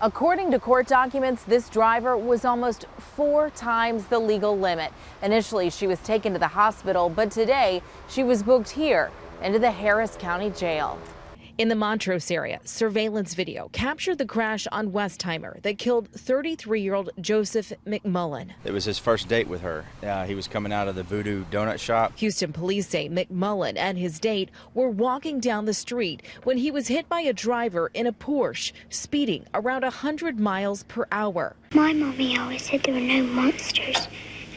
According to court documents, this driver was almost 4 times the legal limit. Initially, she was taken to the hospital, but today she was booked here into the Harris County Jail. In the Montrose area, surveillance video captured the crash on Westheimer that killed 33-year-old Joseph McMullen. It was his first date with her. He was coming out of the Voodoo Donut Shop. Houston police say McMullen and his date were walking down the street when he was hit by a driver in a Porsche, speeding around 100 miles per hour. My mommy always said there were no monsters,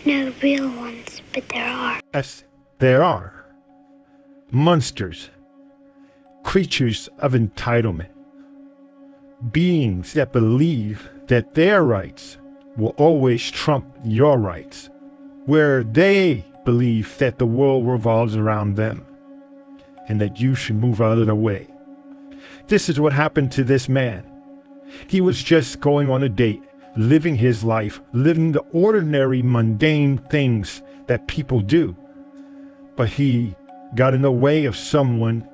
no real ones, but there are. Yes, there are. Monsters. Creatures of entitlement, beings that believe that their rights will always trump your rights, where they believe that the world revolves around them and that you should move out of the way. This is what happened to this man. He was just going on a date, living his life, living the ordinary, mundane things that people do, but he got in the way of someone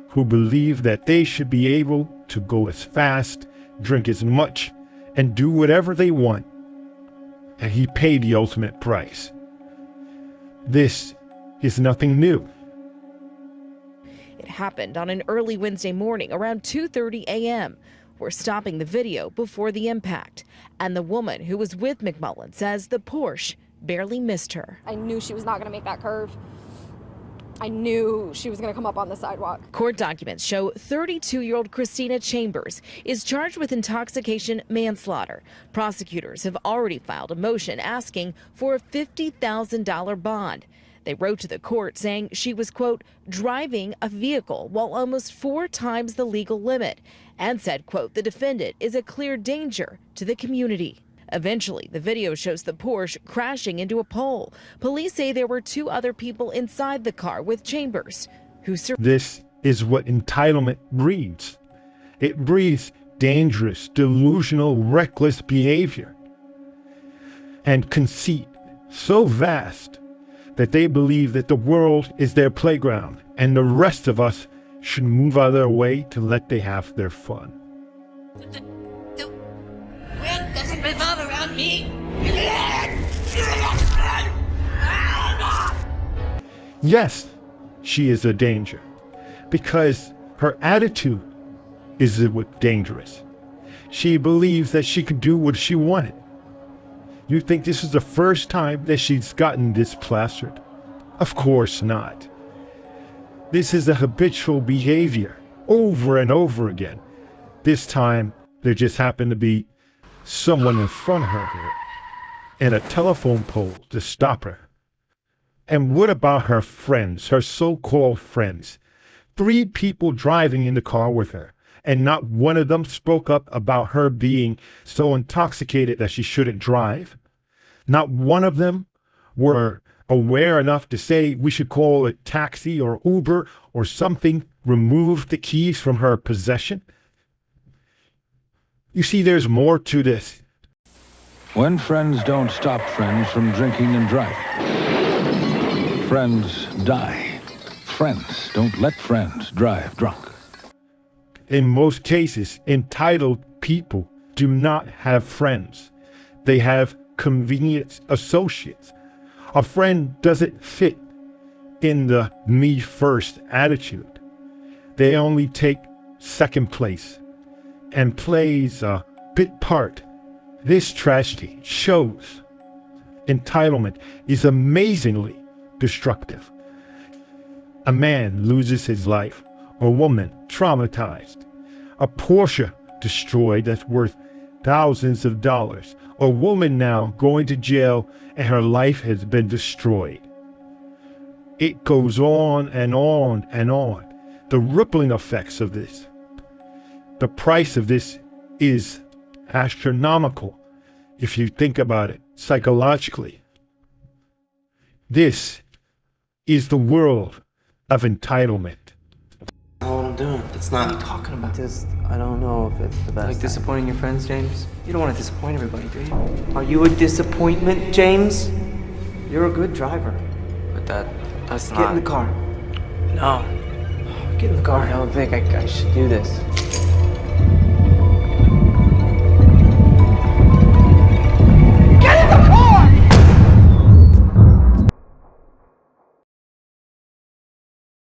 who believe that they should be able to go as fast, drink as much, and do whatever they want. And he paid the ultimate price. This is nothing new. It happened on an early Wednesday morning around 2:30 a.m. We're stopping the video before the impact. And the woman who was with McMullen says the Porsche barely missed her. I knew she was not going to make that curve. I knew she was going to come up on the sidewalk. Court documents show 32-year-old Christina Chambers is charged with intoxication manslaughter. Prosecutors have already filed a motion asking for a $50,000 bond. They wrote to the court saying she was, quote, driving a vehicle while almost 4 times the legal limit, and said, quote, the defendant is a clear danger to the community. Eventually, the video shows the Porsche crashing into a pole. Police say there were 2 other people inside the car with Chambers who survived. This is what entitlement breeds. It breeds dangerous, delusional, reckless behavior and conceit so vast that they believe that the world is their playground and the rest of us should move out of their way to let they have their fun. Doesn't revolve around me. Yes, she is a danger because her attitude is dangerous. She believes that she can do what she wanted. You think this is the first time that she's gotten this plastered? Of course not. This is a habitual behavior over and over again. This time, there just happened to be someone in front of her and a telephone pole to stop her. And what about her friends, her so-called friends? 3 people driving in the car with her, and not one of them spoke up about her being so intoxicated that she shouldn't drive. Not one of them were aware enough to say we should call a taxi or Uber or something, remove the keys from her possession. You see, there's more to this. When friends don't stop friends from drinking and driving, friends die. Friends don't let friends drive drunk. In most cases, entitled people do not have friends. They have convenient associates. A friend doesn't fit in the me first attitude. They only take second place and plays a bit part. This tragedy shows entitlement is amazingly destructive. A man loses his life, a woman traumatized, a Porsche destroyed that's worth thousands of dollars, a woman now going to jail and her life has been destroyed. It goes on and on and on. The rippling effects of this. The price of this is astronomical if you think about it psychologically. This is the world of entitlement. All I'm doing. It's not. What are you talking about? I don't know if it's the best. Like disappointing your friends, James? You don't want to disappoint everybody, do you? Are you a disappointment, James? You're a good driver. But that's not... Get in the car. No. Get in the car. I don't think I should do this.